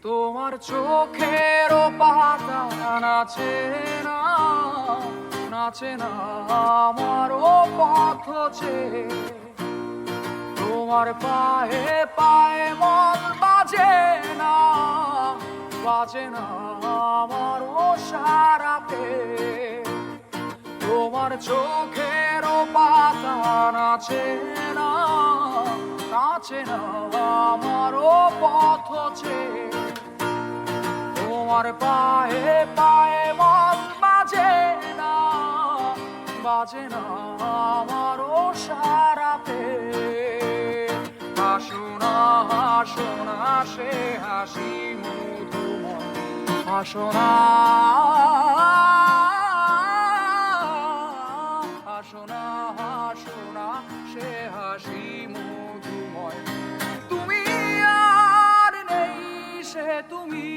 তোমার চোখের পাতা নাচে না, নাচে না আমারও পথ চেয়ে। তোমার পায়ে পায়ে মন বাজে না, বাজে না আমারও সারা পেয়ে। তোমার চোখের পাতা নাচে না, নাচে না আমারও পথ চেয়ে। তোমার পায়ে পায়ে মন বাজে না, বাজে না আমারও সারা পেয়ে। হাসো না হাসো না সে হাসি মধুময়, হাসো না হাসো না হাসো না সে হাসি মধুময়। তুমি আর নেই সে তুমি